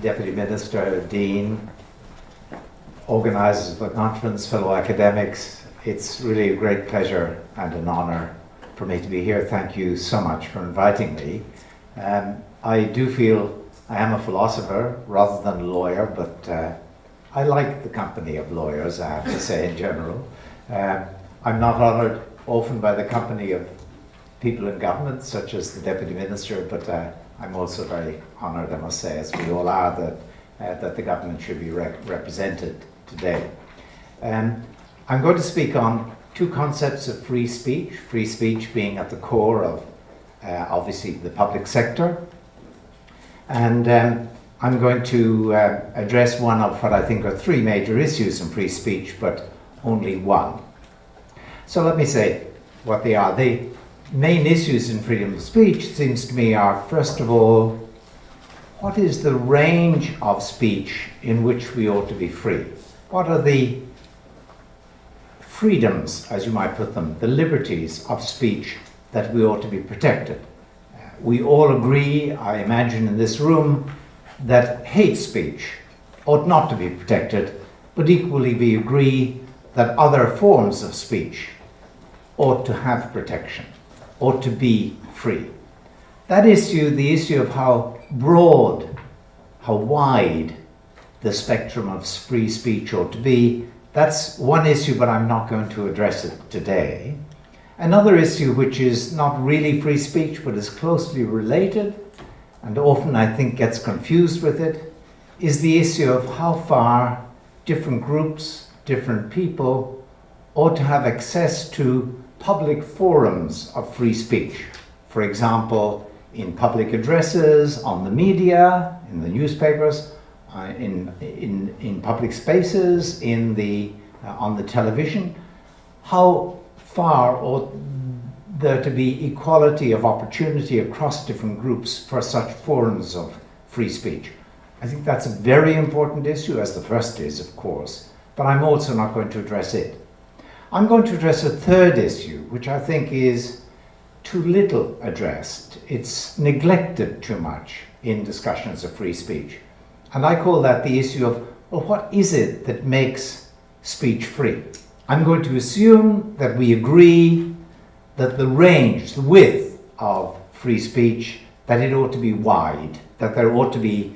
Deputy Minister, Dean, organisers of the conference, fellow academics. It's really a great pleasure and an honour for me to be here. Thank you so much for inviting me. I do feel I am a philosopher rather than a lawyer, but I like the company of lawyers, I have to say, in general. I'm not honoured often by the company of people in government, such as the Deputy Minister, but I'm also very honoured, I must say, as we all are, that the government should be represented today. I'm going to speak on two concepts of free speech being at the core of obviously the public sector, and I'm going to address one of what I think are three major issues in free speech, but only one. So let me say what they are. The main issues in freedom of speech, it seems to me, are, first of all, what is the range of speech in which we ought to be free? What are the freedoms, as you might put them, the liberties of speech that we ought to be protected? We all agree, I imagine in this room, that hate speech ought not to be protected, but equally we agree that other forms of speech ought to have protection, ought to be free. That issue, the issue of how broad, how wide the spectrum of free speech ought to be, that's one issue, but I'm not going to address it today. Another issue, which is not really free speech, but is closely related, and often I think gets confused with it, is the issue of how far different groups, different people ought to have access to public forums of free speech. For example, in public addresses, on the media, in the newspapers, in public spaces, on the television. How far ought there to be equality of opportunity across different groups for such forms of free speech? I think that's a very important issue, as the first is, of course, but I'm also not going to address it. I'm going to address a third issue, which I think is too little addressed. It's neglected too much in discussions of free speech. And I call that the issue of, well, what is it that makes speech free? I'm going to assume that we agree that the range, the width of free speech, that it ought to be wide, that there ought to be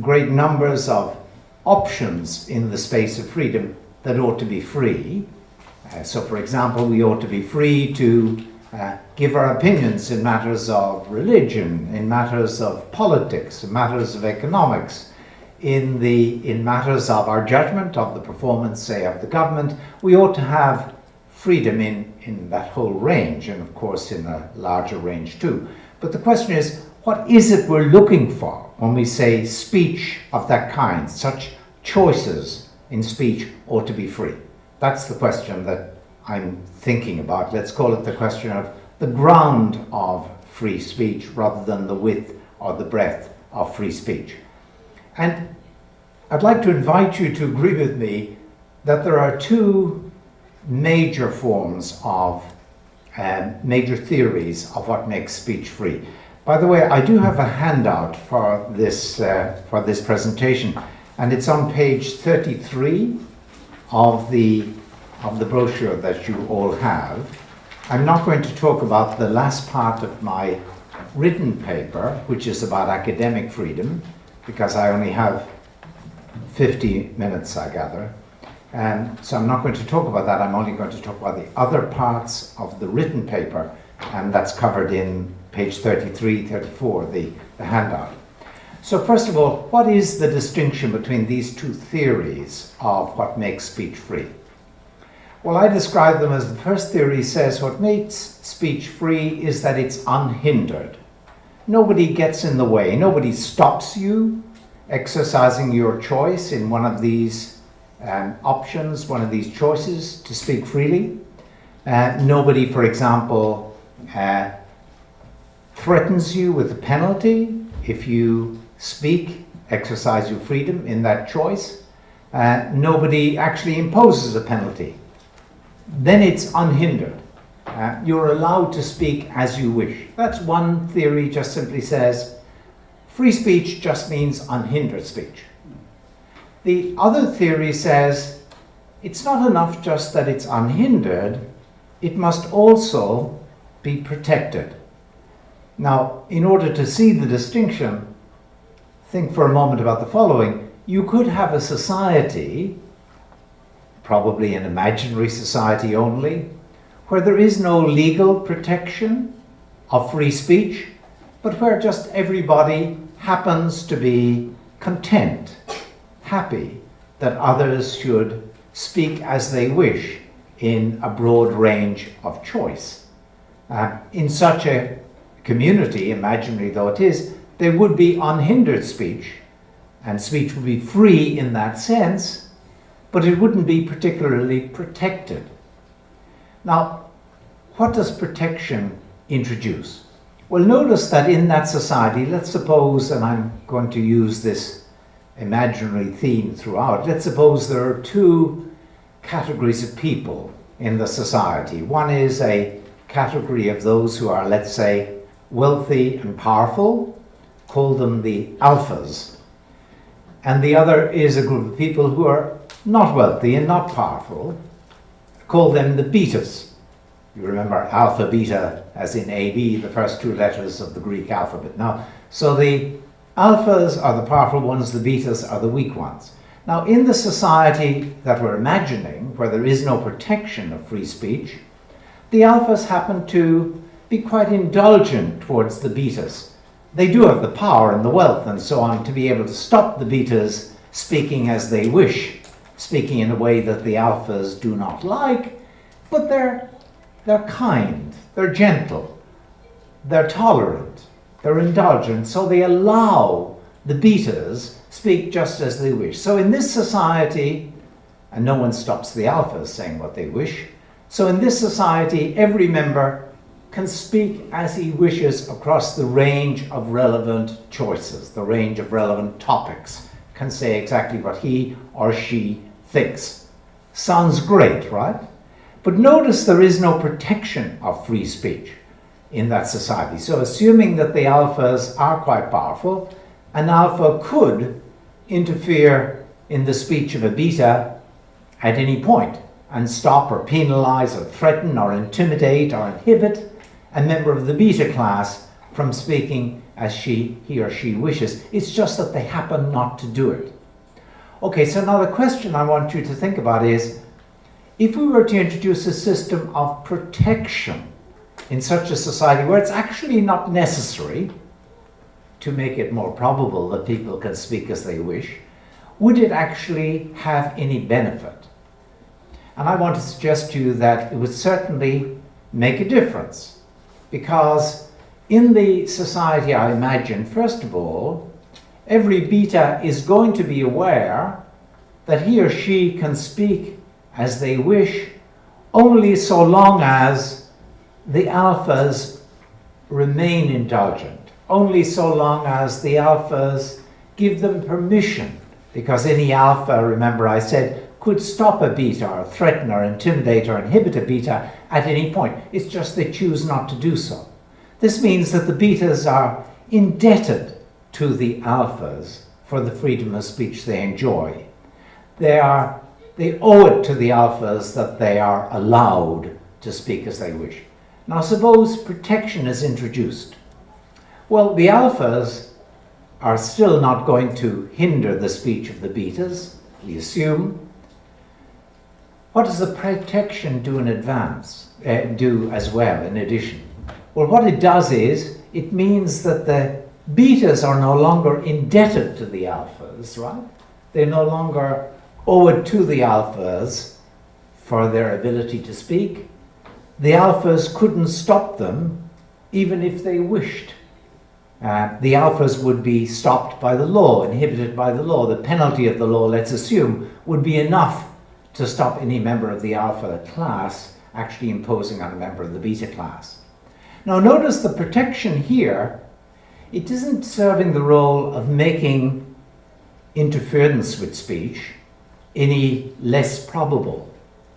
great numbers of options in the space of freedom that ought to be free. So, for example, we ought to be free to give our opinions in matters of religion, in matters of politics, in matters of economics, in matters of our judgment of the performance, say, of the government. We ought to have freedom in that whole range, and of course in a larger range too. But the question is, what is it we're looking for when we say speech of that kind, such choices in speech ought to be free? That's the question that I'm thinking about. Let's call it the question of the ground of free speech rather than the width or the breadth of free speech. And I'd like to invite you to agree with me that there are two major forms of, major theories of what makes speech free. By the way, I do have a handout for this presentation, and it's on page 33 of the brochure that you all have. I'm not going to talk about the last part of my written paper, which is about academic freedom, because I only have 50 minutes, I gather. So I'm not going to talk about that. I'm only going to talk about the other parts of the written paper, and that's covered in page 33, 34, the handout. So first of all, what is the distinction between these two theories of what makes speech free? Well, I describe them as, the first theory says what makes speech free is that it's unhindered. Nobody gets in the way. Nobody stops you exercising your choice in one of these options, one of these choices to speak freely. Nobody, for example, threatens you with a penalty if you speak, exercise your freedom in that choice. Nobody actually imposes a penalty. Then it's unhindered. You're allowed to speak as you wish. That's one theory, just simply says free speech just means unhindered speech. The other theory says it's not enough just that it's unhindered, it must also be protected. Now, in order to see the distinction, think for a moment about the following. You could have a society, probably an imaginary society only, where there is no legal protection of free speech, but where just everybody happens to be content, happy that others should speak as they wish in a broad range of choice. In such a community, imaginary though it is, there would be unhindered speech, and speech would be free in that sense, but it wouldn't be particularly protected. Now, what does protection introduce? Well, notice that in that society, let's suppose, and I'm going to use this imaginary theme throughout, let's suppose there are two categories of people in the society. One is a category of those who are, let's say, wealthy and powerful, call them the alphas. And the other is a group of people who are not wealthy and not powerful, call them the betas. You remember alpha, beta, as in AB, the first two letters of the Greek alphabet. Now, so the alphas are the powerful ones, the betas are the weak ones. Now, in the society that we're imagining, where there is no protection of free speech, the alphas happen to be quite indulgent towards the betas. They do have the power and the wealth and so on to be able to stop the betas speaking as they wish, speaking in a way that the alphas do not like, but they're kind, they're gentle, they're tolerant, they're indulgent, so they allow the betas speak just as they wish. So in this society, and no one stops the alphas saying what they wish, so in this society, every member can speak as he wishes across the range of relevant choices, the range of relevant topics, can say exactly what he or she thinks. Sounds great, right? But notice there is no protection of free speech in that society. So assuming that the alphas are quite powerful, an alpha could interfere in the speech of a beta at any point and stop or penalize or threaten or intimidate or inhibit a member of the beta class from speaking as he or she wishes. It's just that they happen not to do it. Okay, so now the question I want you to think about is, if we were to introduce a system of protection in such a society where it's actually not necessary to make it more probable that people can speak as they wish, would it actually have any benefit? And I want to suggest to you that it would certainly make a difference, because in the society I imagine, first of all, every beta is going to be aware that he or she can speak as they wish only so long as the alphas remain indulgent, only so long as the alphas give them permission, because any alpha, remember I said, could stop a beta or threaten or intimidate or inhibit a beta at any point. It's just they choose not to do so. This means that the betas are indebted to the alphas for the freedom of speech they enjoy. They owe it to the alphas that they are allowed to speak as they wish. Now suppose protection is introduced. Well, the alphas are still not going to hinder the speech of the betas, we assume. What does the protection do in advance, do as well, in addition? Well, what it does is, it means that the betas are no longer indebted to the alphas, right? They no longer owe it to the alphas for their ability to speak. The alphas couldn't stop them even if they wished. The alphas would be stopped by the law, inhibited by the law. The penalty of the law, let's assume, would be enough to stop any member of the alpha class actually imposing on a member of the beta class. Now notice the protection here, it isn't serving the role of making interference with speech any less probable,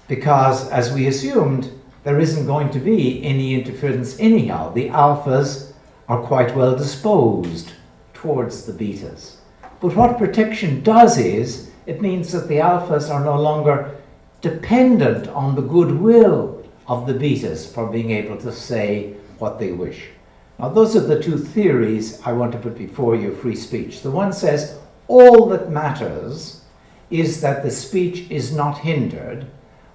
because as we assumed, there isn't going to be any interference anyhow. The alphas are quite well disposed towards the betas. But what protection does is, it means that the alphas are no longer dependent on the goodwill of the betas for being able to say what they wish. Now, those are the two theories I want to put before you of free speech. The one says all that matters is that the speech is not hindered,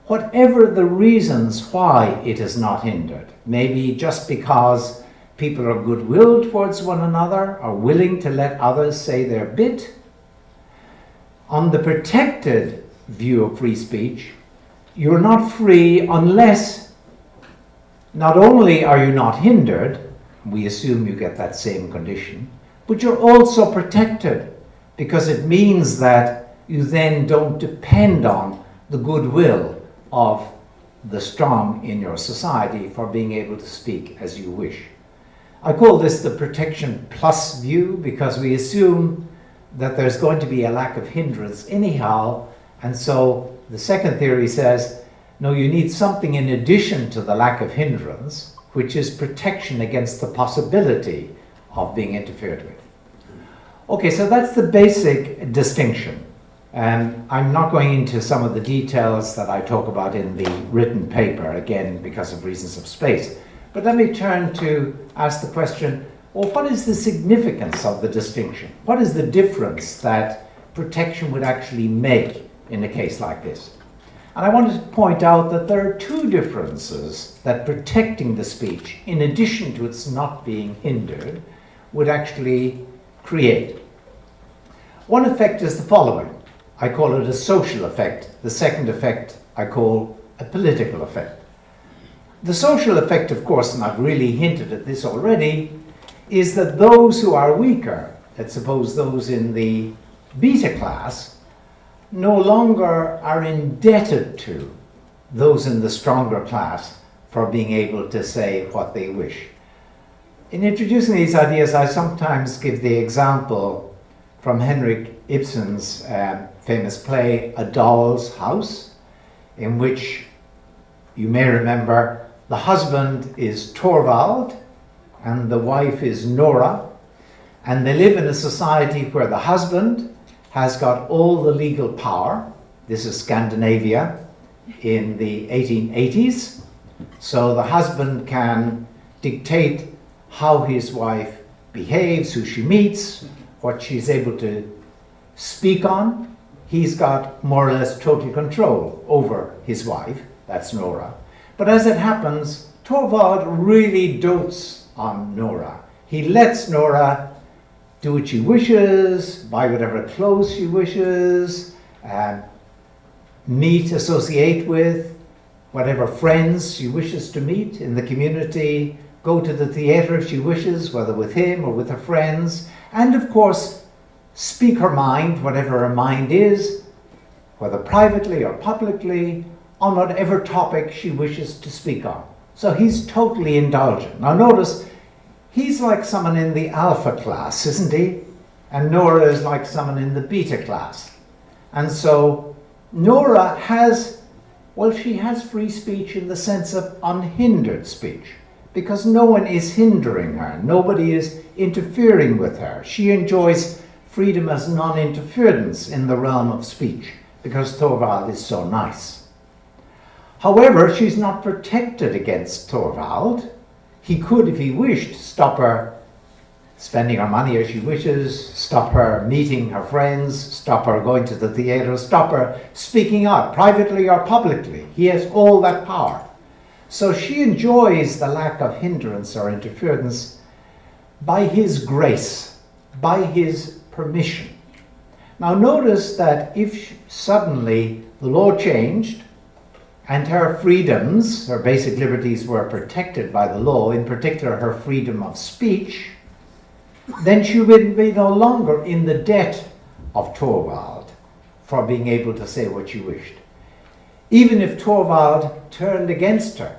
whatever the reasons why it is not hindered. Maybe just because people are goodwill towards one another, are willing to let others say their bit. On the protected view of free speech, you're not free unless not only are you not hindered, we assume you get that same condition, but you're also protected, because it means that you then don't depend on the goodwill of the strong in your society for being able to speak as you wish. I call this the protection plus view, because we assume that there's going to be a lack of hindrance anyhow, and so the second theory says, no, you need something in addition to the lack of hindrance, which is protection against the possibility of being interfered with. Okay, so that's the basic distinction. And I'm not going into some of the details that I talk about in the written paper, again, because of reasons of space. But let me turn to ask the question, well, what is the significance of the distinction? What is the difference that protection would actually make in a case like this? And I wanted to point out that there are two differences that protecting the speech, in addition to its not being hindered, would actually create. One effect is the following. I call it a social effect. The second effect I call a political effect. The social effect, of course, and I've really hinted at this already, is that those who are weaker, let's suppose those in the beta class, no longer are indebted to those in the stronger class for being able to say what they wish. In introducing these ideas, I sometimes give the example from Henrik Ibsen's famous play, A Doll's House, in which you may remember the husband is Torvald and the wife is Nora, and they live in a society where the husband has got all the legal power. This is Scandinavia in the 1880s. So the husband can dictate how his wife behaves, who she meets, what she's able to speak on. He's got more or less total control over his wife, that's Nora. But as it happens, Torvald really dotes on Nora. He lets Nora do what she wishes, buy whatever clothes she wishes, meet, associate with whatever friends she wishes to meet in the community, go to the theatre if she wishes, whether with him or with her friends, and of course speak her mind, whatever her mind is, whether privately or publicly, on whatever topic she wishes to speak on. So he's totally indulgent. Now notice, he's like someone in the alpha class, isn't he? And Nora is like someone in the beta class. And so Nora has, well, she has free speech in the sense of unhindered speech, because no one is hindering her. Nobody is interfering with her. She enjoys freedom as non-interference in the realm of speech, because Torvald is so nice. However, she's not protected against Torvald. He could, if he wished, stop her spending her money as she wishes, stop her meeting her friends, stop her going to the theatre, stop her speaking out, privately or publicly. He has all that power. So she enjoys the lack of hindrance or interference by his grace, by his permission. Now notice that if suddenly the law changed and her freedoms, her basic liberties were protected by the law, in particular her freedom of speech, then she would be no longer in the debt of Torvald for being able to say what she wished. Even if Torvald turned against her,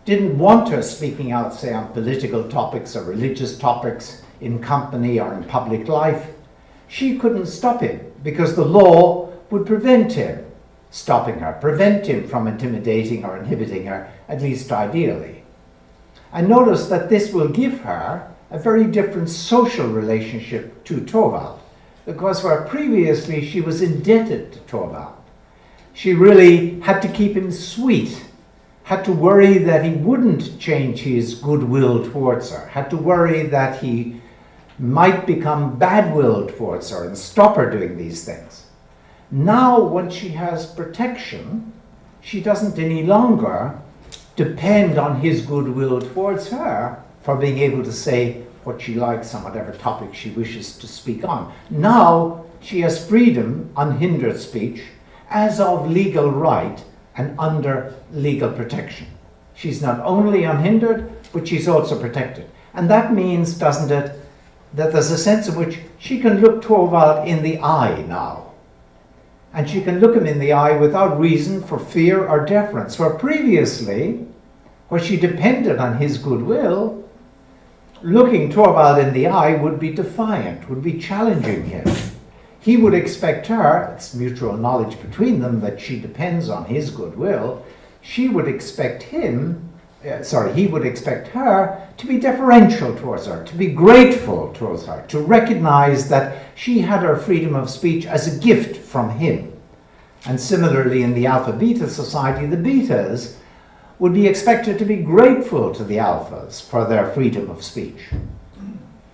didn't want her speaking out, say, on political topics or religious topics in company or in public life, she couldn't stop him, because the law would prevent him stopping her, prevent him from intimidating or inhibiting her, at least ideally. And notice that this will give her a very different social relationship to Torvald, because where previously she was indebted to Torvald, she really had to keep him sweet, had to worry that he wouldn't change his goodwill towards her, had to worry that he might become bad-willed towards her and stop her doing these things. Now, when she has protection, she doesn't any longer depend on his goodwill towards her for being able to say what she likes on whatever topic she wishes to speak on. Now, she has freedom, unhindered speech, as of legal right and under legal protection. She's not only unhindered, but she's also protected. And that means, doesn't it, that there's a sense in which she can look Torvald in the eye now. And she can look him in the eye without reason for fear or deference, where previously, where she depended on his goodwill, looking Torvald in the eye would be defiant, would be challenging him. He would expect her, it's mutual knowledge between them that she depends on his goodwill, she would expect him, he would expect her to be deferential towards her, to be grateful towards her, to recognize that she had her freedom of speech as a gift from him. And similarly, in the alpha-beta society, the betas would be expected to be grateful to the alphas for their freedom of speech.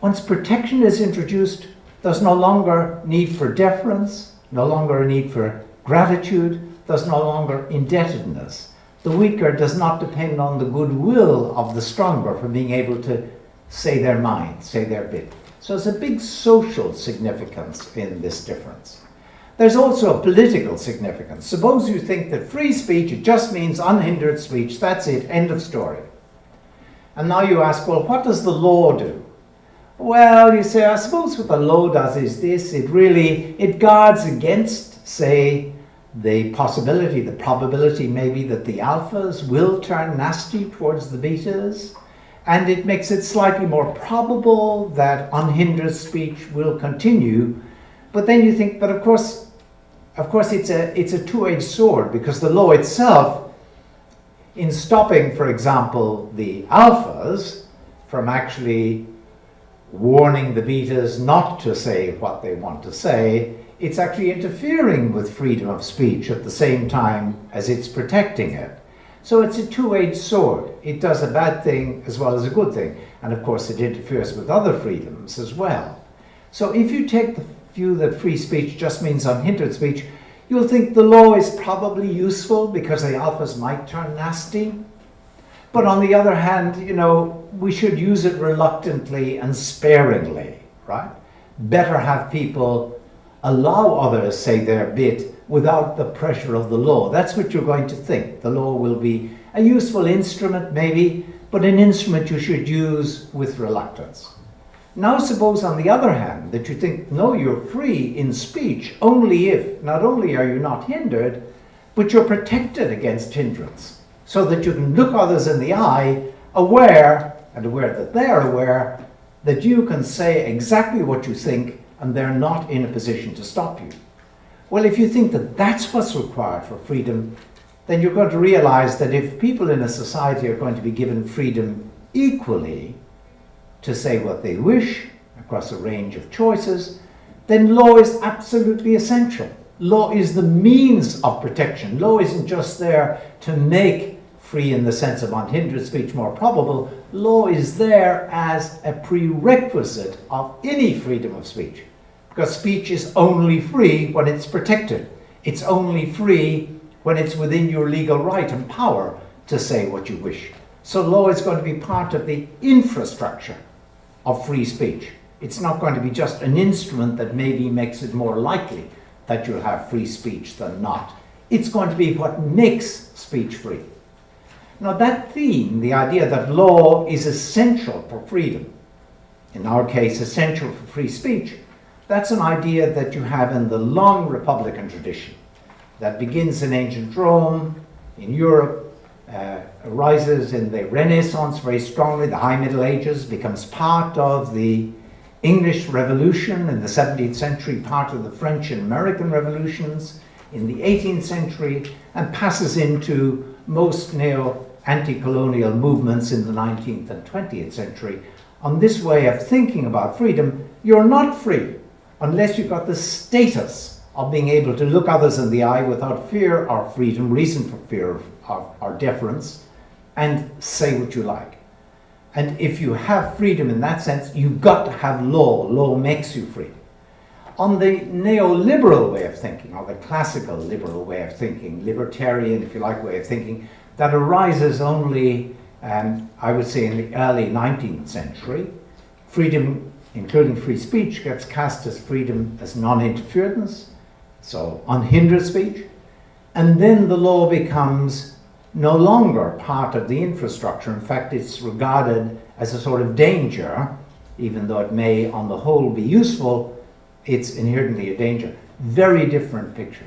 Once protection is introduced, there's no longer need for deference, no longer a need for gratitude, there's no longer indebtedness. The weaker does not depend on the goodwill of the stronger for being able to say their mind, say their bit. So there's a big social significance in this difference. There's also a political significance. Suppose you think that free speech, it just means unhindered speech, that's it, end of story. And now you ask, well, what does the law do? Well, you say, I suppose what the law does is this, it guards against, say, the possibility, the probability maybe that the alphas will turn nasty towards the betas, and it makes it slightly more probable that unhindered speech will continue. But then you think, but of course it's a two-edged sword, because the law itself, in stopping, for example, the alphas from actually warning the betas not to say what they want to say, it's actually interfering with freedom of speech at the same time as it's protecting it. So it's a two-edged sword. It does a bad thing as well as a good thing. And of course it interferes with other freedoms as well. So if you take the view that free speech just means unhindered speech, you'll think the law is probably useful because the alphas might turn nasty. But on the other hand, we should use it reluctantly and sparingly, right? Better have people allow others say their bit without the pressure of the law. That's what you're going to think. The law will be a useful instrument maybe, but an instrument you should use with reluctance. Now suppose on the other hand that you think, no, you're free in speech only if, not only are you not hindered, but you're protected against hindrance, so that you can look others in the eye, aware that they're aware that you can say exactly what you think and they're not in a position to stop you. Well, if you think that that's what's required for freedom, then you're going to realize that if people in a society are going to be given freedom equally to say what they wish across a range of choices, then law is absolutely essential. Law is the means of protection. Law isn't just there to make free in the sense of unhindered speech more probable. Law is there as a prerequisite of any freedom of speech, because speech is only free when it's protected. It's only free when it's within your legal right and power to say what you wish. So law is going to be part of the infrastructure of free speech. It's not going to be just an instrument that maybe makes it more likely that you'll have free speech than not. It's going to be what makes speech free. Now that theme, the idea that law is essential for freedom, in our case essential for free speech, that's an idea that you have in the long Republican tradition that begins in ancient Rome, in Europe, arises in the Renaissance very strongly, the High Middle Ages, becomes part of the English Revolution in the 17th century, part of the French and American revolutions in the 18th century, and passes into most anti-colonial movements in the 19th and 20th century on this way of thinking about freedom, you're not free unless you've got the status of being able to look others in the eye without fear or freedom, reason for fear or deference, and say what you like. And if you have freedom in that sense, you've got to have law. Law makes you free. On the neoliberal way of thinking, or the classical liberal way of thinking, libertarian, if you like, way of thinking, that arises only, I would say, in the early 19th century, freedom, including free speech, gets cast as freedom as non-interference, so unhindered speech, and then the law becomes no longer part of the infrastructure. In fact, it's regarded as a sort of danger, even though it may on the whole be useful, it's inherently a danger. Very different picture.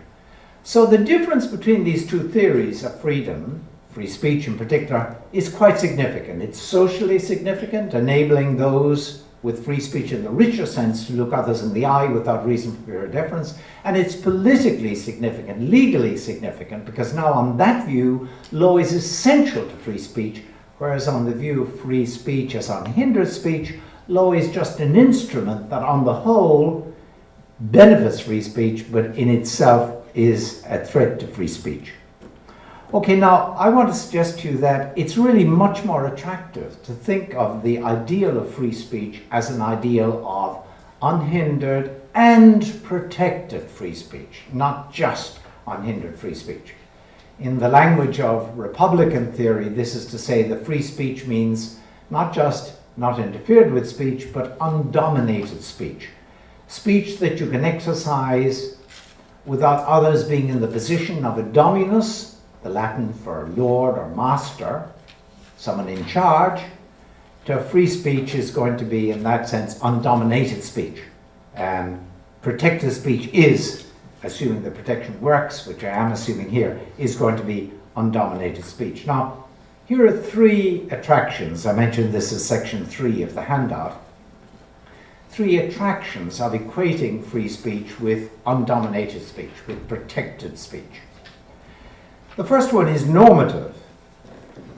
So the difference between these two theories of freedom, free speech in particular, is quite significant. It's socially significant, enabling those with free speech in the richer sense to look others in the eye without reason for fear or deference. And it's politically significant, legally significant, because now on that view, law is essential to free speech, whereas on the view of free speech as unhindered speech, law is just an instrument that on the whole benefits free speech, but in itself is a threat to free speech. Okay, now I want to suggest to you that it's really much more attractive to think of the ideal of free speech as an ideal of unhindered and protected free speech, not just unhindered free speech. In the language of Republican theory, this is to say that free speech means not just not interfered with speech, but undominated speech. Speech that you can exercise without others being in the position of a dominus, the Latin for lord or master, someone in charge. To free speech is going to be, in that sense, undominated speech. Protected speech is, assuming the protection works, which I am assuming here, is going to be undominated speech. Now, here are three attractions. I mentioned this as section 3 of the handout. Three attractions of equating free speech with undominated speech, with protected speech. The first one is normative,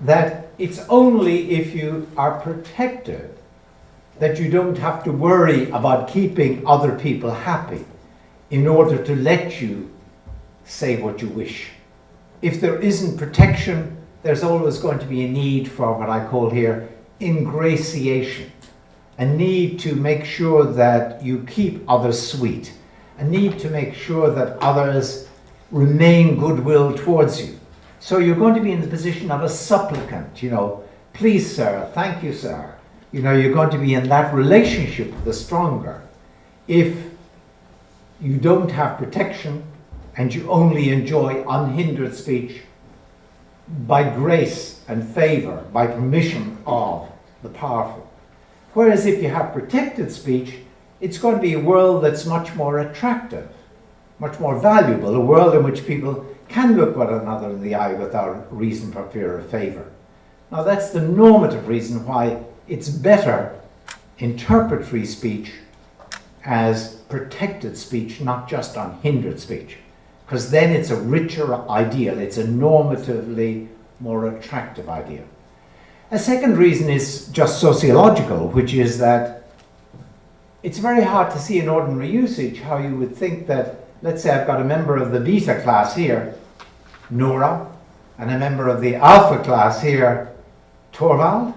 that it's only if you are protected that you don't have to worry about keeping other people happy in order to let you say what you wish. If there isn't protection, there's always going to be a need for what I call here ingratiation. A need to make sure that you keep others sweet, a need to make sure that others remain goodwill towards you. So you're going to be in the position of a supplicant, please sir, thank you sir. You're going to be in that relationship with the stronger. If you don't have protection and you only enjoy unhindered speech by grace and favor, by permission of the powerful. Whereas if you have protected speech, it's going to be a world that's much more attractive, much more valuable, a world in which people can look one another in the eye without reason for fear or favor. Now that's the normative reason why it's better interpret free speech as protected speech, not just unhindered speech, because then it's a richer ideal, it's a normatively more attractive ideal. A second reason is just sociological, which is that it's very hard to see in ordinary usage how you would think that, let's say I've got a member of the beta class here, Nora, and a member of the alpha class here, Torvald.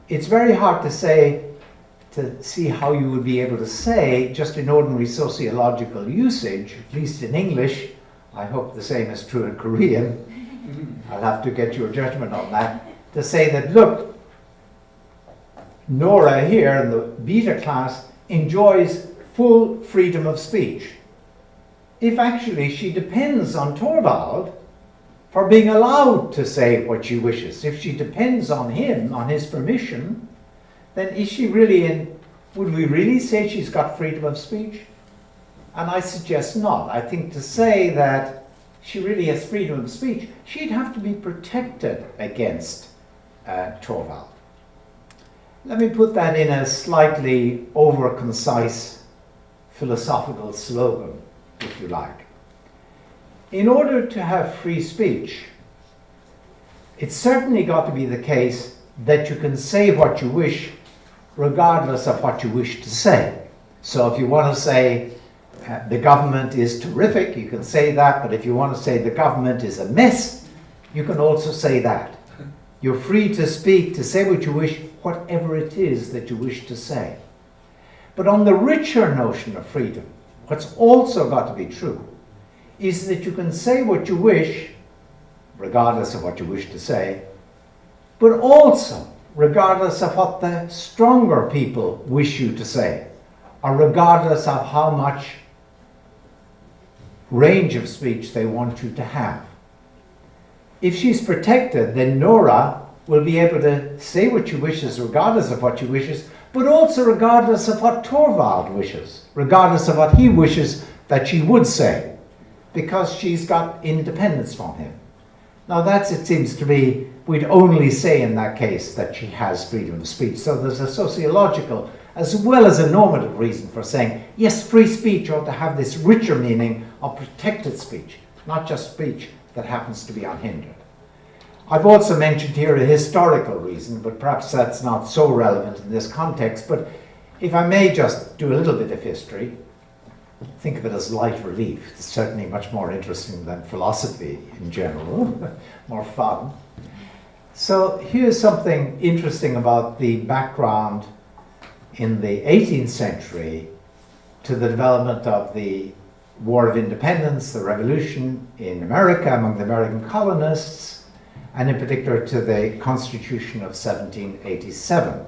It's very hard to see how you would be able to say, just in ordinary sociological usage, at least in English, I hope the same is true in Korean, I'll have to get your judgment on that, to say that, look, Nora here in the beta class enjoys full freedom of speech. If actually she depends on Torvald for being allowed to say what she wishes, if she depends on him, on his permission, then is she really would we really say she's got freedom of speech? And I suggest not. I think to say that she really has freedom of speech, she'd have to be protected against Torvald. Let me put that in a slightly over-concise philosophical slogan, if you like. In order to have free speech, it's certainly got to be the case that you can say what you wish regardless of what you wish to say. So if you want to say the government is terrific, you can say that, but if you want to say the government is a mess, you can also say that. You're free to speak, to say what you wish, whatever it is that you wish to say. But on the richer notion of freedom, what's also got to be true is that you can say what you wish, regardless of what you wish to say, but also regardless of what the stronger people wish you to say, or regardless of how much range of speech they want you to have. If she's protected, then Nora will be able to say what she wishes regardless of what she wishes, but also regardless of what Torvald wishes, regardless of what he wishes that she would say, because she's got independence from him. Now that's, it seems to me, we'd only say in that case that she has freedom of speech. So there's a sociological as well as a normative reason for saying, yes, free speech ought to have this richer meaning of protected speech, not just speech that happens to be unhindered. I've also mentioned here a historical reason, but perhaps that's not so relevant in this context. But if I may just do a little bit of history, think of it as light relief. It's certainly much more interesting than philosophy in general, more fun. So here's something interesting about the background in the 18th century to the development of the War of Independence, the Revolution in America among the American colonists, and in particular to the Constitution of 1787.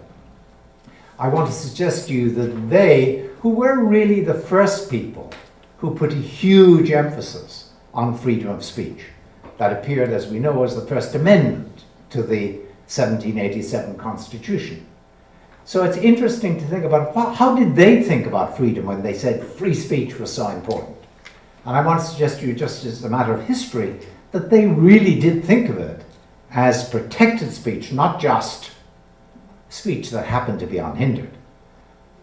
I want to suggest to you that they, who were really the first people who put a huge emphasis on freedom of speech, that appeared, as we know, as the First Amendment to the 1787 Constitution. So it's interesting to think about how did they think about freedom when they said free speech was so important. And I want to suggest to you, just as a matter of history, that they really did think of it as protected speech, not just speech that happened to be unhindered.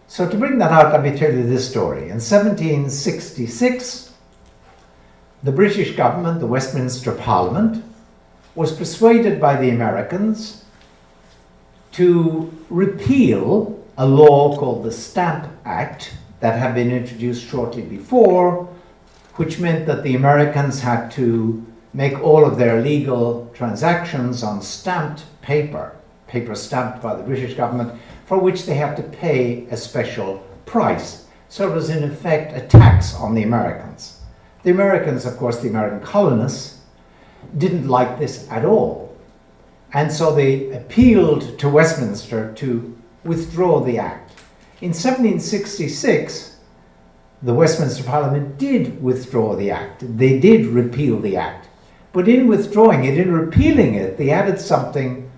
So to bring that out, let me tell you this story. In 1766, the British government, the Westminster Parliament, was persuaded by the Americans to repeal a law called the Stamp Act that had been introduced shortly before, which meant that the Americans had to make all of their legal transactions on stamped paper, paper stamped by the British government, for which they had to pay a special price. So it was in effect a tax on the Americans. The Americans, of course, the American colonists, didn't like this at all. And so they appealed to Westminster to withdraw the act. In 1766, the Westminster Parliament did withdraw the act. They did repeal the act. But in withdrawing it, in repealing it, they added something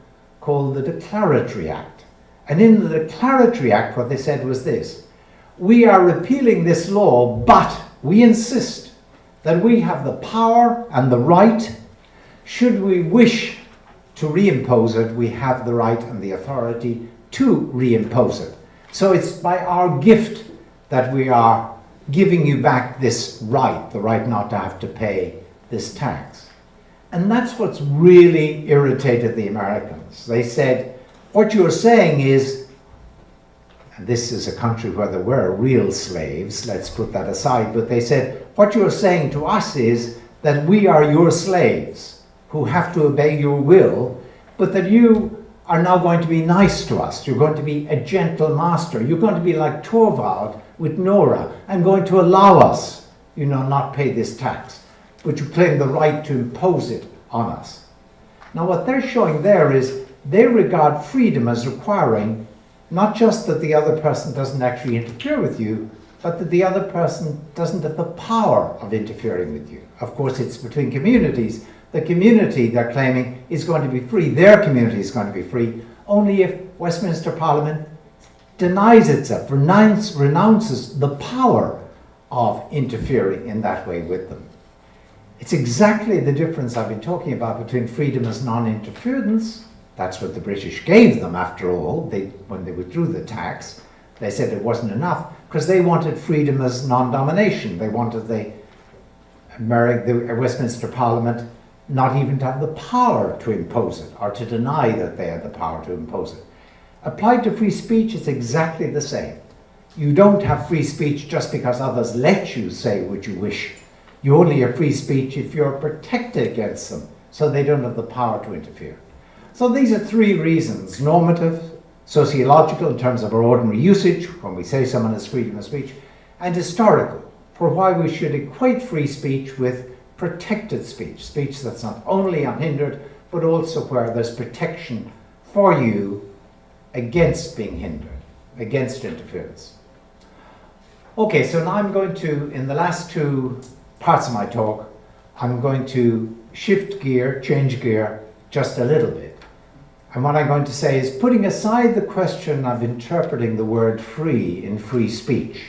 called the Declaratory Act. And in the Declaratory Act, what they said was this: we are repealing this law, but we insist that we have the power and the right, should we wish to reimpose it, we have the right and the authority to reimpose it. So it's by our gift that we are giving you back this right, the right not to have to pay this tax. And that's what's really irritated the Americans. They said, what you're saying is, and this is a country where there were real slaves, let's put that aside, but they said, what you're saying to us is that we are your slaves who have to obey your will, but that you are now going to be nice to us. You're going to be a gentle master. You're going to be like Torvald with Nora and going to allow us, not pay this tax, but you claim the right to impose it on us. Now what they're showing there is they regard freedom as requiring not just that the other person doesn't actually interfere with you, but that the other person doesn't have the power of interfering with you. Of course, it's between communities. The community they're claiming is going to be free. Their community is going to be free only if Westminster Parliament denies itself, renounces the power of interfering in that way with them. It's exactly the difference I've been talking about between freedom as non-interference. That's what the British gave them, after all. When they withdrew the tax, they said it wasn't enough because they wanted freedom as non-domination. They wanted the Westminster Parliament not even to have the power to impose it or to deny that they had the power to impose it. Applied to free speech, it's exactly the same. You don't have free speech just because others let you say what you wish. You only have free speech if you're protected against them, so they don't have the power to interfere. So these are three reasons: normative, sociological in terms of our ordinary usage, when we say someone has freedom of speech, and historical, for why we should equate free speech with protected speech, speech that's not only unhindered, but also where there's protection for you against being hindered, against interference. Okay, so now I'm going to, in the last two parts of my talk, I'm going to shift gear, change gear just a little bit. And what I'm going to say is, putting aside the question of interpreting the word free in free speech,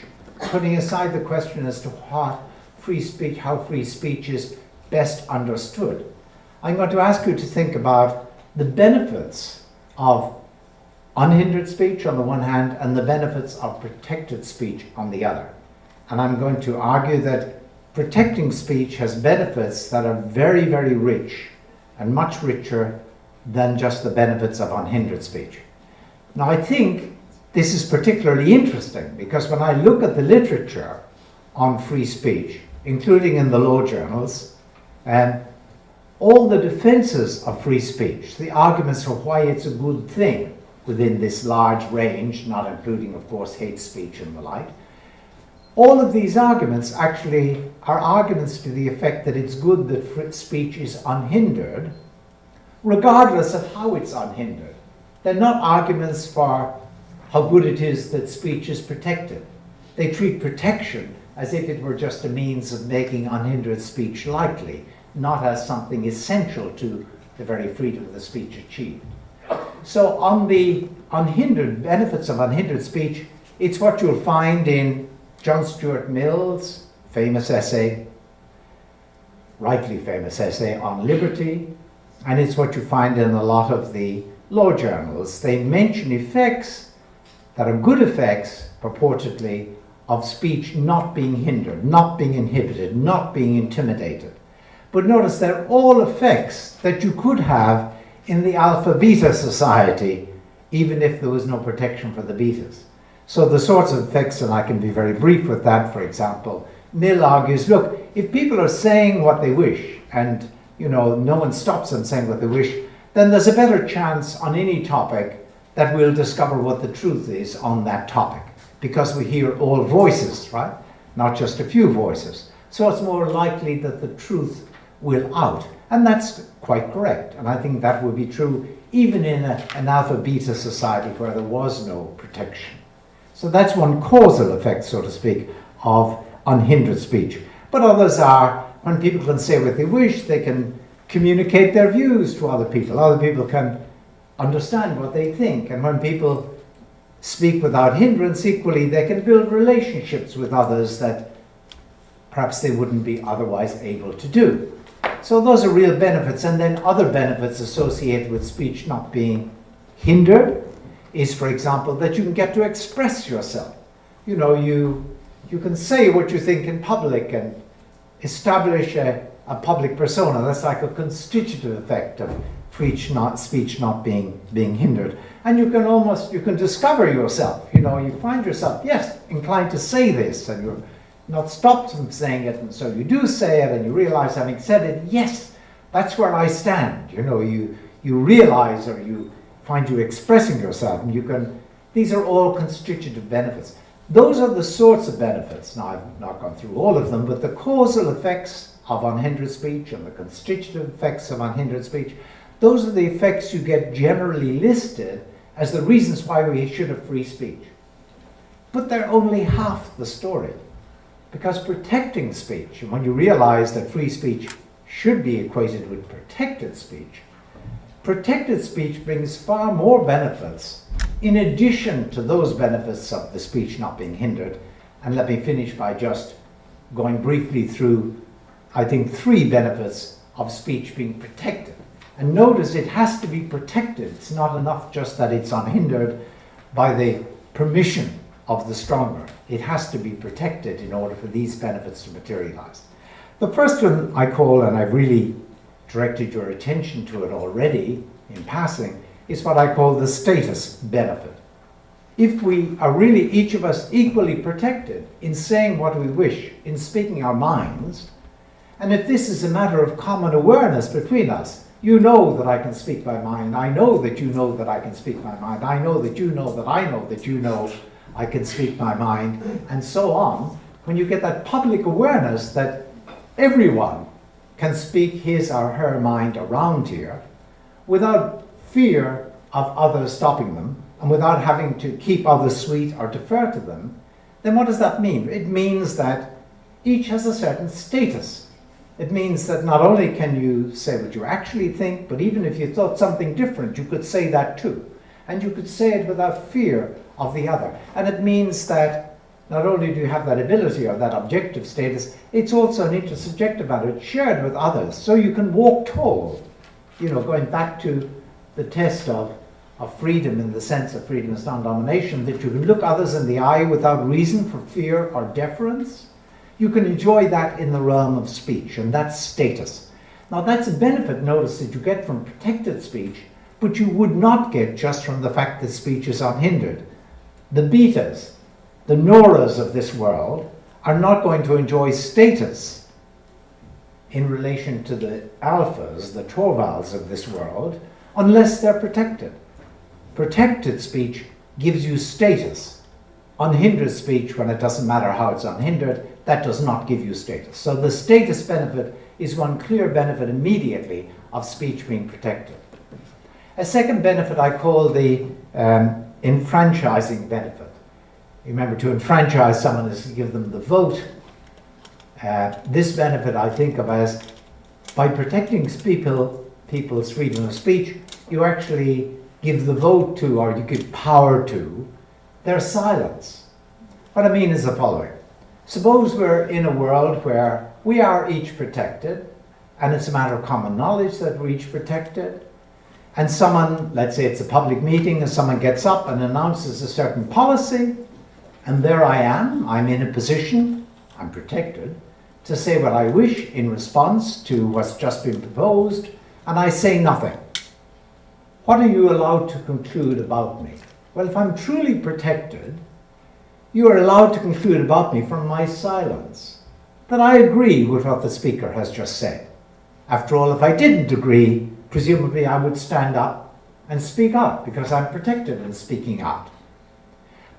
putting aside the question as to what free speech, how free speech is best understood, I'm going to ask you to think about the benefits of unhindered speech on the one hand and the benefits of protected speech on the other. And I'm going to argue that protecting speech has benefits that are very, very rich and much richer than just the benefits of unhindered speech. Now, I think this is particularly interesting because when I look at the literature on free speech, including in the law journals, all the defenses of free speech, the arguments for why it's a good thing within this large range, not including, of course, hate speech and the like, all of these arguments actually are arguments to the effect that it's good that speech is unhindered, regardless of how it's unhindered. They're not arguments for how good it is that speech is protected. They treat protection as if it were just a means of making unhindered speech likely, not as something essential to the very freedom of the speech achieved. So on the unhindered benefits of unhindered speech, it's what you'll find in John Stuart Mill's famous essay, rightly famous essay on liberty, and it's what you find in a lot of the law journals. They mention effects that are good effects, purportedly, of speech not being hindered, not being inhibited, not being intimidated. But notice they're all effects that you could have in the alpha-beta society, even if there was no protection for the betas. So the sorts of effects, and I can be very brief with that, for example, Mill argues, look, if people are saying what they wish, and no one stops them saying what they wish, then there's a better chance on any topic that we'll discover what the truth is on that topic, because we hear all voices, right? Not just a few voices. So it's more likely that the truth will out. And that's quite correct. And I think that would be true even in an alpha-beta society where there was no protection. So that's one causal effect, so to speak, of unhindered speech. But others are, when people can say what they wish, they can communicate their views to other people. Other people can understand what they think. And when people speak without hindrance, equally, they can build relationships with others that perhaps they wouldn't be otherwise able to do. So those are real benefits. And then other benefits associated with speech not being hindered is, for example, that you can get to express yourself. You can say what you think in public and establish a public persona. That's like a constitutive effect of speech not being hindered. And you can discover yourself. You find yourself, yes, inclined to say this, and you're not stopped from saying it, and so you do say it, and you realize, having said it, yes, that's where I stand. You realize, or you find you expressing yourself, and these are all constitutive benefits. Those are the sorts of benefits. Now, I've not gone through all of them, but the causal effects of unhindered speech and the constitutive effects of unhindered speech, those are the effects you get generally listed as the reasons why we should have free speech. But they're only half the story. Because protecting speech, and when you realize that free speech should be equated with protected speech brings far more benefits in addition to those benefits of the speech not being hindered. And let me finish by just going briefly through, I think, 3 benefits of speech being protected. And notice it has to be protected. It's not enough just that it's unhindered by the permission of the stronger. It has to be protected in order for these benefits to materialize. The first one I call, and I've really directed your attention to it already in passing, is what I call the status benefit. If we are really each of us equally protected in saying what we wish, in speaking our minds, and if this is a matter of common awareness between us, you know that I can speak my mind, I know that you know that I can speak my mind, I know that you know that I know that you know I can speak my mind, and so on, when you get that public awareness that everyone can speak his or her mind around here without fear of others stopping them, and without having to keep others sweet or defer to them, then what does that mean? It means that each has a certain status. It means that not only can you say what you actually think, but even if you thought something different, you could say that too. And you could say it without fear of the other. And it means that not only do you have that ability or that objective status, it's also an intersubjective matter. It's shared with others. So you can walk tall, you know, going back to the test of freedom in the sense of freedom as non-domination, that you can look others in the eye without reason for fear or deference. You can enjoy that in the realm of speech, and that's status. Now that's a benefit, notice, that you get from protected speech, but you would not get just from the fact that speech is unhindered. The betas, the Noras of this world, are not going to enjoy status in relation to the alphas, the Torvalds of this world, unless they're protected. Protected speech gives you status. Unhindered speech, when it doesn't matter how it's unhindered, that does not give you status. So the status benefit is one clear benefit immediately of speech being protected. A second benefit I call the enfranchising benefit. Remember, to enfranchise someone is to give them the vote. This benefit I think of as, by protecting people's freedom of speech, you actually give the vote to, or you give power to, their silence. What I mean is the following. Suppose we're in a world where we are each protected, and it's a matter of common knowledge that we're each protected, and someone, let's say it's a public meeting, and someone gets up and announces a certain policy, and there I am, I'm in a position, I'm protected, to say what I wish in response to what's just been proposed, and I say nothing. What are you allowed to conclude about me? Well, if I'm truly protected, you are allowed to conclude about me from my silence that I agree with what the speaker has just said. After all, if I didn't agree, presumably I would stand up and speak out because I'm protected in speaking out.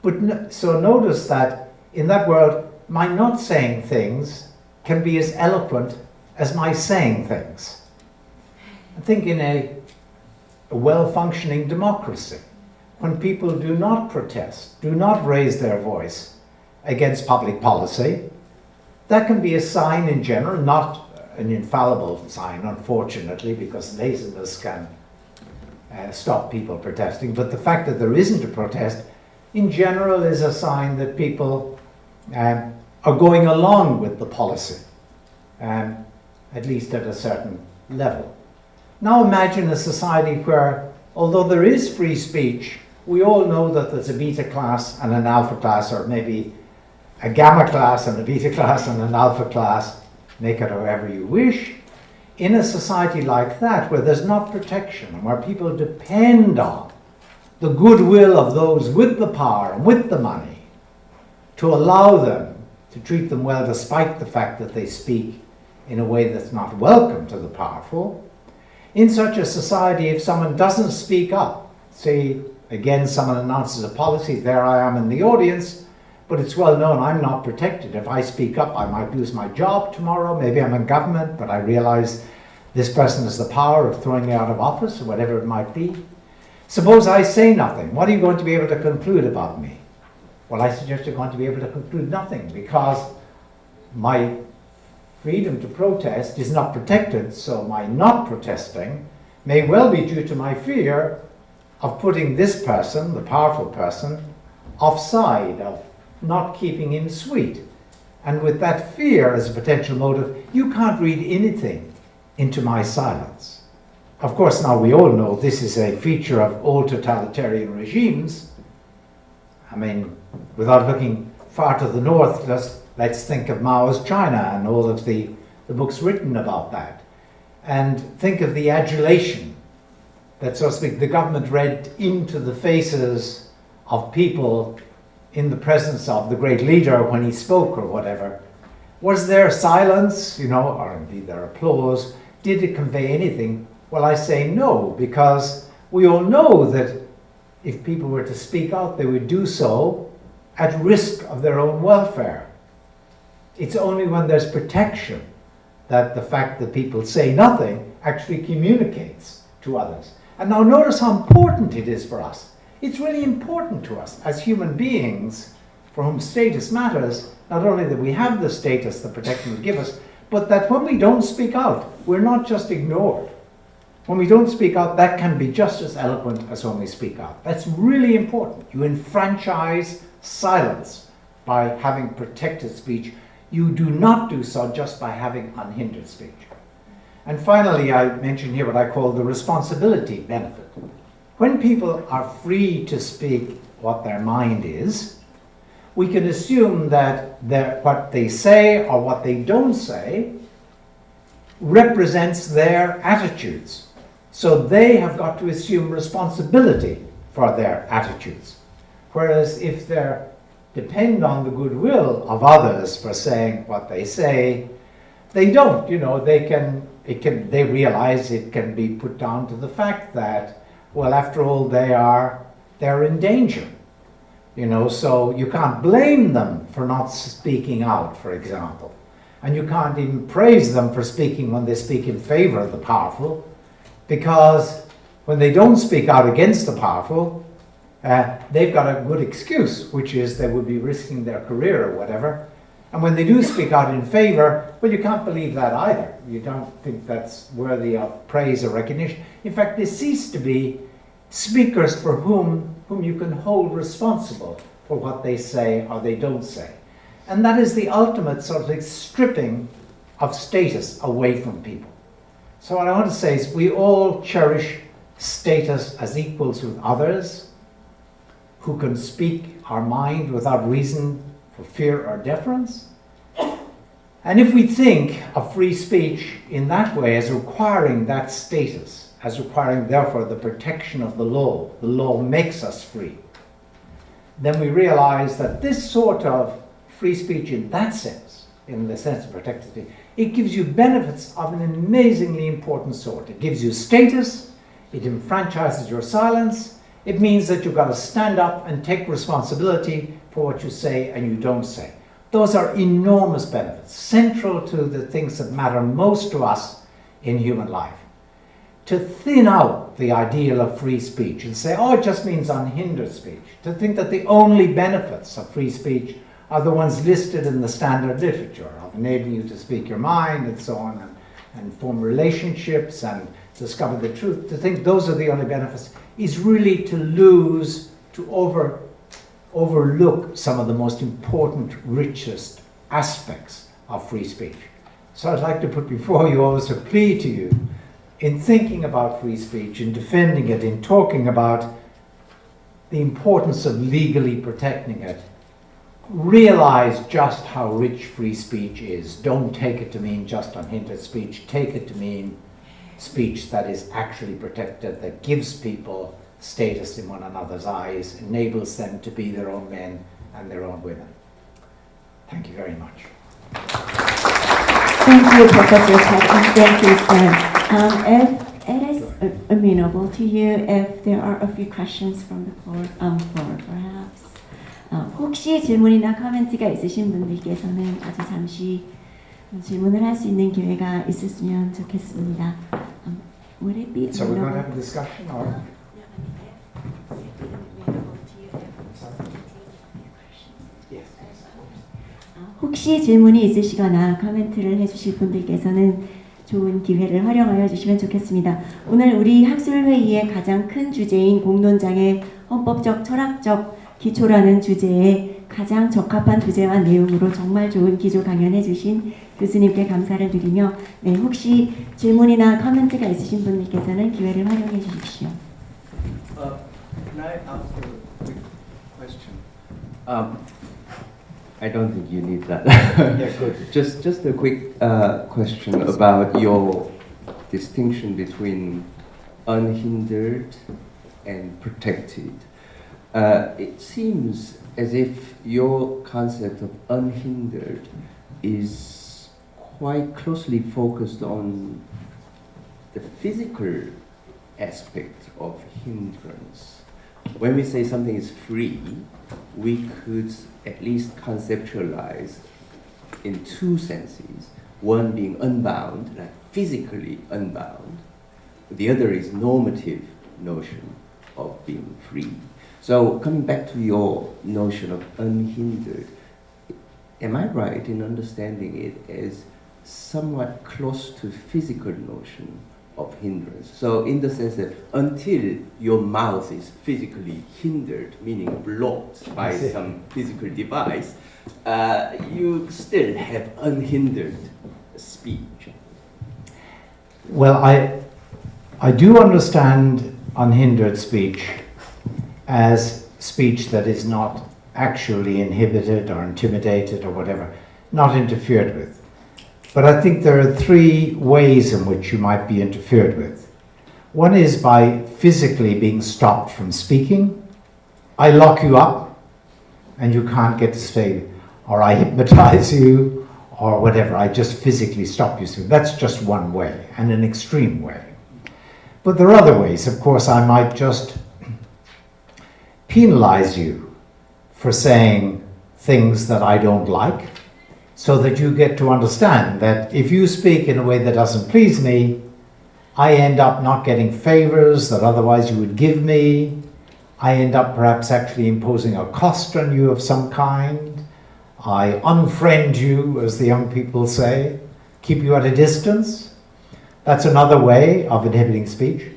But so notice that in that world, my not saying things can be as eloquent as my saying things. I think in a well-functioning democracy, when people do not protest, do not raise their voice against public policy, that can be a sign in general, not an infallible sign, unfortunately, because laziness can stop people protesting, but the fact that there isn't a protest in general is a sign that people are going along with the policy, at least at a certain level. Now imagine a society where, although there is free speech, we all know that there's a beta class and an alpha class, or maybe a gamma class and a beta class and an alpha class, make it however you wish. In a society like that, where there's not protection, and where people depend on the goodwill of those with the power and with the money to allow them to treat them well despite the fact that they speak in a way that's not welcome to the powerful, in such a society, if someone doesn't speak up, say, again, someone announces a policy, there I am in the audience, but it's well known I'm not protected. If I speak up, I might lose my job tomorrow. Maybe I'm in government, but I realize this person has the power of throwing me out of office, or whatever it might be. Suppose I say nothing. What are you going to be able to conclude about me? Well, I suggest you're going to be able to conclude nothing, because my freedom to protest is not protected, so my not protesting may well be due to my fear of putting this person, the powerful person, offside, of not keeping him sweet. And with that fear as a potential motive, you can't read anything into my silence. Of course, now we all know this is a feature of all totalitarian regimes. I mean, without looking far to the north, let's think of Mao's China and all of the books written about that. And think of the adulation that, so to speak, the government read into the faces of people in the presence of the great leader when he spoke or whatever? Was there silence, you know, or indeed their applause? Did it convey anything? Well, I say no, because we all know that if people were to speak out, they would do so at risk of their own welfare. It's only when there's protection that the fact that people say nothing actually communicates to others. And now notice how important it is for us. It's really important to us as human beings for whom status matters, not only that we have the status the protection will give us, but that when we don't speak out, we're not just ignored. When we don't speak out, that can be just as eloquent as when we speak out. That's really important. You enfranchise silence by having protected speech. You do not do so just by having unhindered speech. And finally, I mention here what I call the responsibility benefit. When people are free to speak what their mind is, we can assume that what they say or what they don't say represents their attitudes. So they have got to assume responsibility for their attitudes. Whereas if they depend on the goodwill of others for saying what they say, they don't. You know, they realize it can be put down to the fact that, well, after all, they're in danger. You know, so you can't blame them for not speaking out, for example. And you can't even praise them for speaking when they speak in favor of the powerful, because when they don't speak out against the powerful, they've got a good excuse, which is they would be risking their career or whatever. And when they do speak out in favor, well, you can't believe that either. You don't think that's worthy of praise or recognition. In fact, they cease to be speakers for whom you can hold responsible for what they say or they don't say. And that is the ultimate sort of stripping of status away from people. So what I want to say is we all cherish status as equals with others who can speak our mind without reason for fear or deference. And if we think of free speech in that way as requiring that status, as requiring therefore the protection of the law makes us free, then we realize that this sort of free speech in that sense, in the sense of protected speech, it gives you benefits of an amazingly important sort. It gives you status, it enfranchises your silence, it means that you've got to stand up and take responsibility for what you say and you don't say. Those are enormous benefits, central to the things that matter most to us in human life. To thin out the ideal of free speech and say, oh, it just means unhindered speech. To think that the only benefits of free speech are the ones listed in the standard literature, of enabling you to speak your mind and so on, and form relationships and discover the truth. To think those are the only benefits is really to lose, to overlook some of the most important, richest aspects of free speech. So I'd like to put before you always a plea to you in thinking about free speech, in defending it, in talking about the importance of legally protecting it. Realize just how rich free speech is. Don't take it to mean just unhindered speech. Take it to mean speech that is actually protected, that gives people status in one another's eyes, enables them to be their own men and their own women. Thank you very much. Thank you, Professor Ted, and thank you, Sam. If it is amenable to you, if there are a few questions from the floor, perhaps. 혹시 질문이나 코멘트가 있으신 분들께서는 아주 잠시 질문을 할 수 있는 기회가 있었으면 좋겠습니다. Would it be So we're going to have a discussion, or? 혹시 질문이 있으시거나 코멘트를 해주실 분들께서는 좋은 기회를 활용하여 주시면 좋겠습니다. 오늘 우리 학술회의의 가장 큰 주제인 공론장의 헌법적, 철학적 기초라는 주제에 가장 적합한 주제와 내용으로 정말 좋은 기조 강연해 주신 교수님께 감사를 드리며 혹시 질문이나 코멘트가 있으신 분들께서는 기회를 활용해 주십시오. Can I ask a quick question? I don't think you need that. Yeah, good. Just a quick question about your distinction between unhindered and protected. It seems as if your concept of unhindered is quite closely focused on the physical aspect of hindrance. When we say something is free, we could at least conceptualize in two senses. One being unbound, like physically unbound. The other is normative notion of being free. So coming back to your notion of unhindered, am I right in understanding it as somewhat close to physical notion of hindrance? So in the sense that until your mouth is physically hindered, meaning blocked by some physical device, you still have unhindered speech. Well, I do understand unhindered speech as speech that is not actually inhibited or intimidated or whatever, not interfered with. But I think there are three ways in which you might be interfered with. One is by physically being stopped from speaking. I lock you up and you can't get to say, or I hypnotize you, or whatever. I just physically stop you. So that's just one way, and an extreme way. But there are other ways. Of course, I might just penalize you for saying things that I don't like, so that you get to understand that if you speak in a way that doesn't please me, I end up not getting favors that otherwise you would give me. I end up perhaps actually imposing a cost on you of some kind. I unfriend you, as the young people say, keep you at a distance. That's another way of inhibiting speech.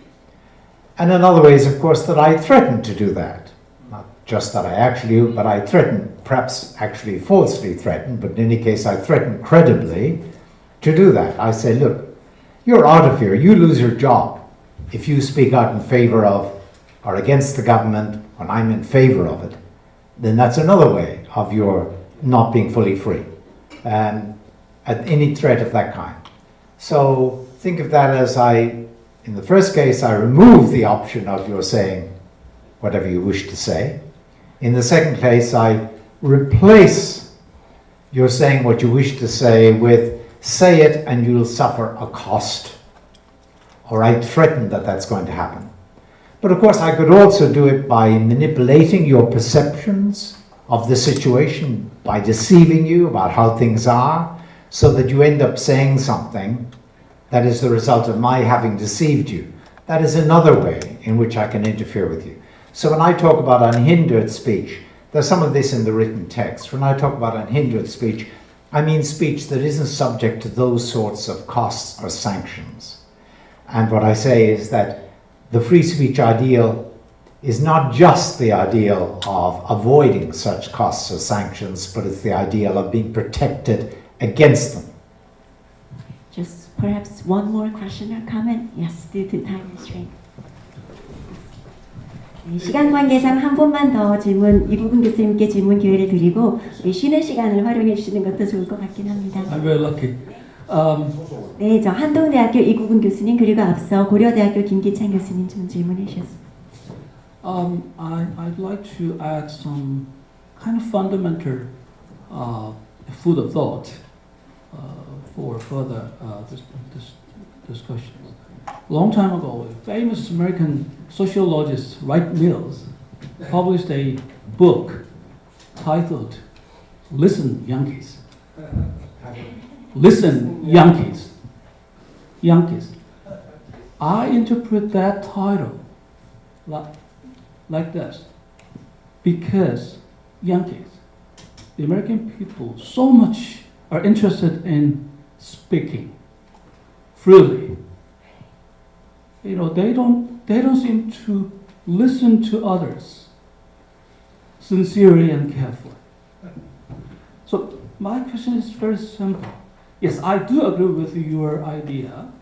And another way is, of course, that I threaten to do that. Not just that I actually do, but I threaten, perhaps actually falsely threaten, but in any case I threaten credibly to do that. I say, look, you're out of here, you lose your job if you speak out in favor of or against the government when I'm in favor of it. Then that's another way of your not being fully free, at any threat of that kind. So think of that as in the first case, I remove the option of your saying whatever you wish to say. In the second case, I replace your saying what you wish to say with say it and you'll suffer a cost, or I threaten that that's going to happen. But of course, I could also do it by manipulating your perceptions of the situation, by deceiving you about how things are, so that you end up saying something that is the result of my having deceived you. That is another way in which I can interfere with you. So when I talk about unhindered speech, there's some of this in the written text. When I talk about unhindered speech, I mean speech that isn't subject to those sorts of costs or sanctions. And what I say is that the free speech ideal is not just the ideal of avoiding such costs or sanctions, but it's the ideal of being protected against them. Just perhaps one more question or comment? Yes, due to time restraint. 네, 시간 관계상 한 분만 더 질문, 이국은 교수님께 질문 기회를 드리고 쉬는 시간을 활용해 주시는 것도 좋을 것 같긴 합니다. I'm very lucky. 네, 저 한동대학교 이국은 교수님 그리고 앞서 고려대학교 김기찬 교수님 좀 질문해 주셨습니다. I'd like to add some kind of fundamental food of thought for further this discussion. A long time ago, a famous American sociologist, Wright Mills, published a book titled "Listen, Yankees." Listen, Yankees. Yankees. I interpret that title like this, because Yankees, the American people, so much are interested in speaking freely. You know, they don't seem to listen to others sincerely and carefully. So my question is very simple. Yes, I do agree with your idea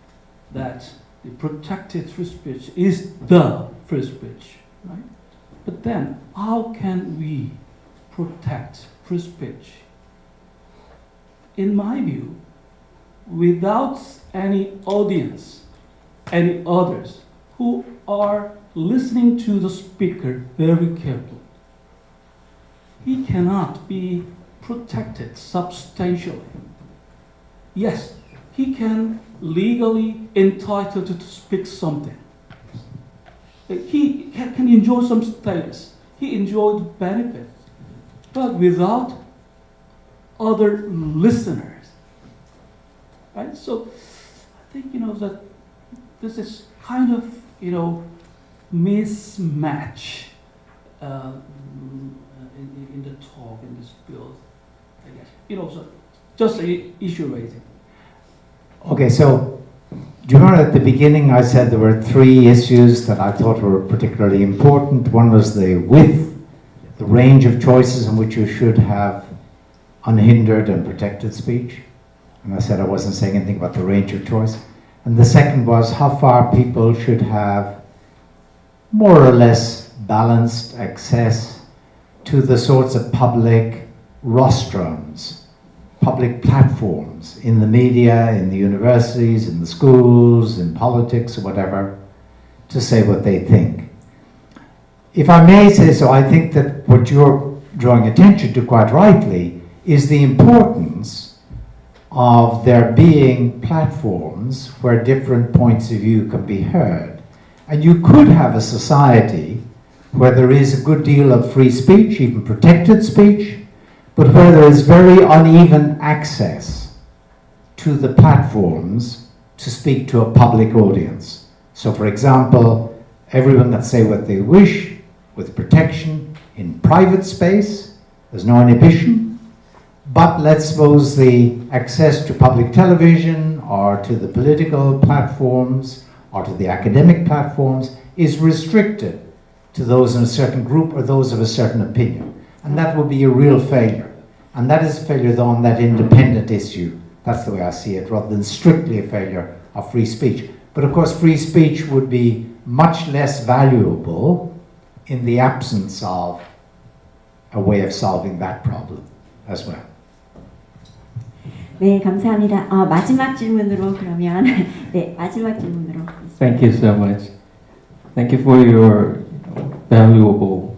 that the protected free speech is the free speech, right? But then, how can we protect free speech? In my view, without any audience, any others who are listening to the speaker very carefully. He cannot be protected substantially. Yes, he can legally entitled to speak something. He can enjoy some status. He enjoyed benefits, but without other listeners, right? So I think that this is kind of mismatch in the talk in this field, I guess. So just issue raising. Okay, so do you remember at the beginning I said there were 3 issues that I thought were particularly important? One was the width, the range of choices in which you should have unhindered and protected speech. And I said I wasn't saying anything about the range of choice. And the second was how far people should have more or less balanced access to the sorts of public rostrums, public platforms in the media, in the universities, in the schools, in politics or whatever, to say what they think. If I may say so, I think that what you're drawing attention to quite rightly is the importance of there being platforms where different points of view can be heard. And you could have a society where there is a good deal of free speech, even protected speech, but where there is very uneven access to the platforms to speak to a public audience. So for example, everyone can say what they wish with protection in private space, there's no inhibition, but let's suppose the access to public television or to the political platforms or to the academic platforms is restricted to those in a certain group or those of a certain opinion. And that would be a real failure. And that is a failure though on that independent issue. That's the way I see it, rather than strictly a failure of free speech. But of course free speech would be much less valuable in the absence of a way of solving that problem as well. 네, 감사합니다. 마지막 질문으로 그러면 네, 마지막 질문으로. Thank you so much. Thank you for your valuable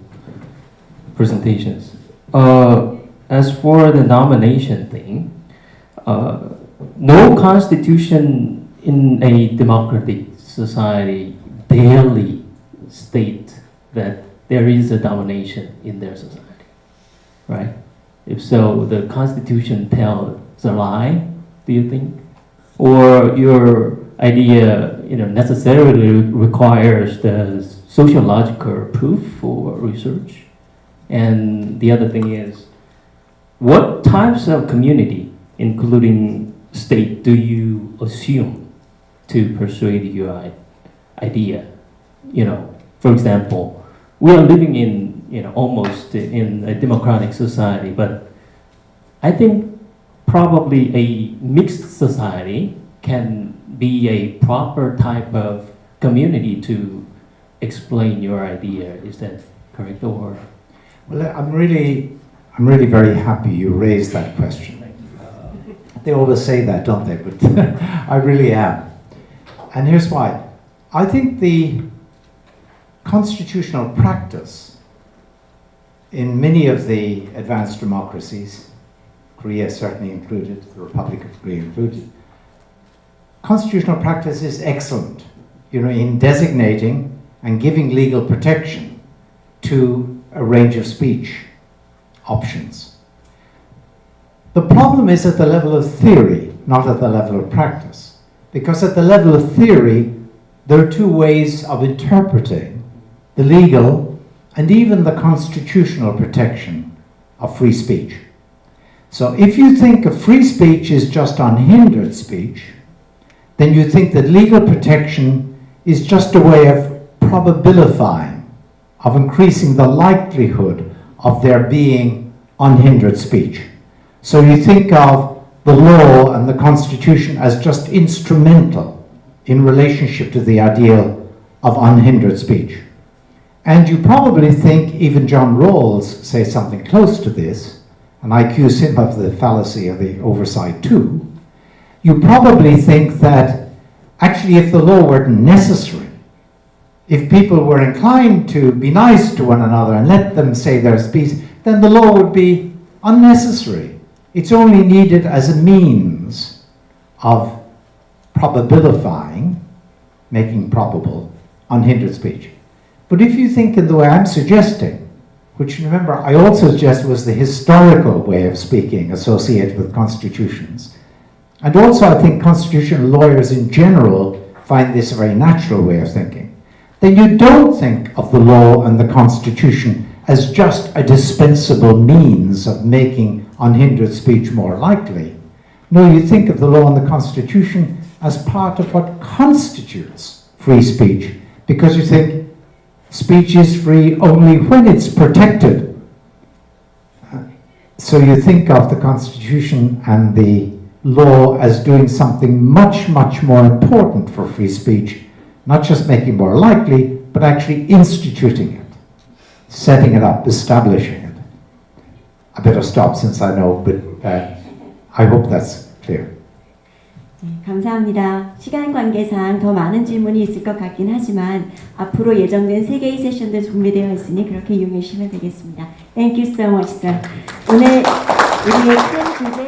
presentations. As for the nomination thing, no constitution in a democratic society daily state that there is a nomination in their society, right? If so, the constitution tells a lie, do you think? Or your idea necessarily requires the sociological proof for research? And the other thing is, what types of community, including state, do you assume to persuade your idea? For example, we are living in almost in a democratic society, but I think probably a mixed society can be a proper type of community to explain your idea. Is that correct? Or well, I'm really very happy you raised that question. They always say that, don't they? But I really am. And here's why. I think the constitutional practice in many of the advanced democracies, Korea certainly included, the Republic of Korea included, constitutional practice is excellent, in designating and giving legal protection to a range of speech options. The problem is at the level of theory, not at the level of practice. Because at the level of theory, there are 2 ways of interpreting the legal and even the constitutional protection of free speech. So if you think of free speech as just unhindered speech, then you think that legal protection is just a way of probabilifying, of increasing the likelihood of there being unhindered speech. So you think of the law and the Constitution as just instrumental in relationship to the ideal of unhindered speech. And you probably think, even John Rawls says something close to this, and I accuse him of the fallacy of the oversight too, you probably think that actually if the law were necessary if people were inclined to be nice to one another and let them say their piece, then the law would be unnecessary. It's only needed as a means of probabilifying, making probable, unhindered speech. But if you think in the way I'm suggesting, which remember I also suggest was the historical way of speaking associated with constitutions, and also I think constitutional lawyers in general find this a very natural way of thinking, then you don't think of the law and the constitution as just a dispensable means of making unhindered speech more likely. No, you think of the law and the constitution as part of what constitutes free speech, because you think speech is free only when it's protected. So you think of the constitution and the law as doing something much, much more important for free speech, not just making more likely, but actually instituting it, setting it up, establishing it. I better stop since I know, but I hope that's clear. 네, 감사합니다. 시간 관계상 더 많은 질문이 있을 것 같긴 하지만 앞으로 예정된 3개의 세션도 준비되어 있으니 그렇게 이용해 주시면 되겠습니다. Thank you so much, sir. 오늘 우리의 큰 주제